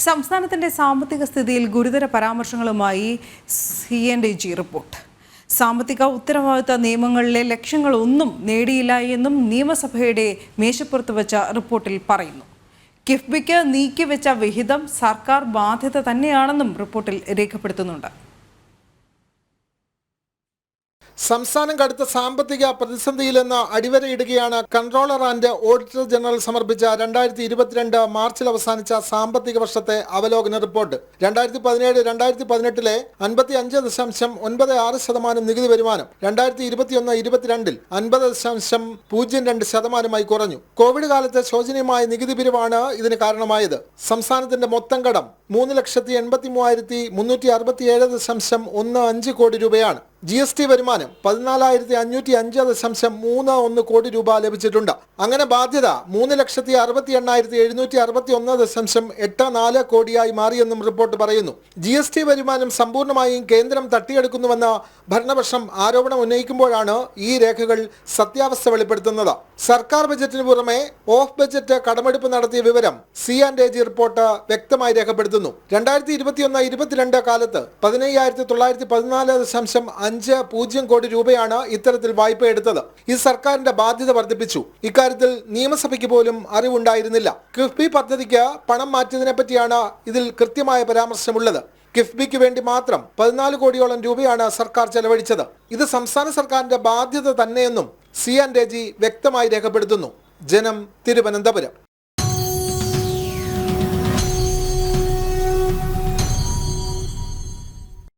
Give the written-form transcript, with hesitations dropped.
സംസ്ഥാനത്തിന്റെ സാമ്പത്തിക സ്ഥിതിയിൽ ഗുരുതര പരാമർശങ്ങളുമായി CNDG റിപ്പോർട്ട്. സാമ്പത്തിക ഉത്തരവാദിത്ത നിയമങ്ങളിലെ ലക്ഷ്യങ്ങളൊന്നും നേടിയില്ല എന്നും നിയമസഭയുടെ മേശപ്പുറത്ത് വച്ച റിപ്പോർട്ടിൽ പറയുന്നു. കിഫ്ബിക്ക് നീക്കിവെച്ച വിഹിതം സർക്കാർ ബാധ്യത തന്നെയാണെന്നും റിപ്പോർട്ടിൽ രേഖപ്പെടുത്തുന്നുണ്ട്. സംസ്ഥാനം കടുത്ത സാമ്പത്തിക പ്രതിസന്ധിയിലെന്ന് അടിവരയിടുകയാണ് കൺട്രോളർ ആൻഡ് ഓഡിറ്റർ ജനറൽ സമർപ്പിച്ച 2022 മാർച്ചിൽ അവസാനിച്ച സാമ്പത്തിക വർഷത്തെ അവലോകന റിപ്പോർട്ട്. 2017-2018 55.96% നികുതി വരുമാനം 2021-22 50.02% കുറഞ്ഞു. കോവിഡ് കാലത്തെ ശോചനീയമായ നികുതി പിരിവാണ് ഇതിന് കാരണമായത്. സംസ്ഥാനത്തിന്റെ മൊത്തം കടം 3,83,367.15 കോടി രൂപയാണ്. GST വരുമാനം 14,505.31 കോടി രൂപ ലഭിച്ചിട്ടുണ്ട്. അങ്ങനെ ബാധ്യത 3,68,761.84 കോടിയായി മാറിയെന്നും റിപ്പോർട്ട് പറയുന്നു. GST വരുമാനം സമ്പൂർണ്ണമായും കേന്ദ്രം തട്ടിയെടുക്കുന്നുവെന്ന് ഭരണപക്ഷം ആരോപണം ഉന്നയിക്കുമ്പോഴാണ് ഈ രേഖകൾ സത്യാവസ്ഥ വെളിപ്പെടുത്തുന്നത്. സർക്കാർ ബജറ്റിന് പുറമെ ഓഫ് ബജറ്റ് കടമെടുപ്പ് നടത്തിയ വിവരം CNDG റിപ്പോർട്ട് വ്യക്തമായി രേഖപ്പെടുത്തുന്നു. 2021-22 കാലത്ത് 15,914.50 കോടി രൂപയാണ് ഇത്തരത്തിൽ വായ്പ എടുത്തത്. ഇത് സർക്കാരിന്റെ ബാധ്യത വർദ്ധിപ്പിച്ചു. ഇക്കാര്യത്തിൽ നിയമസഭയ്ക്ക് പോലും അറിവുണ്ടായിരുന്നില്ല. കിഫ്ബി പദ്ധതിക്ക് പണം മാറ്റിയതിനെ പറ്റിയാണ് ഇതിൽ കൃത്യമായ പരാമർശമുള്ളത്. കിഫ്ബിക്ക് വേണ്ടി മാത്രം 14 കോടിയോളം രൂപയാണ് സർക്കാർ ചെലവഴിച്ചത്. ഇത് സംസ്ഥാന സർക്കാരിന്റെ ബാധ്യത തന്നെയെന്നും CNDG വ്യക്തമായി രേഖപ്പെടുത്തുന്നു. ജനം, തിരുവനന്തപുരം.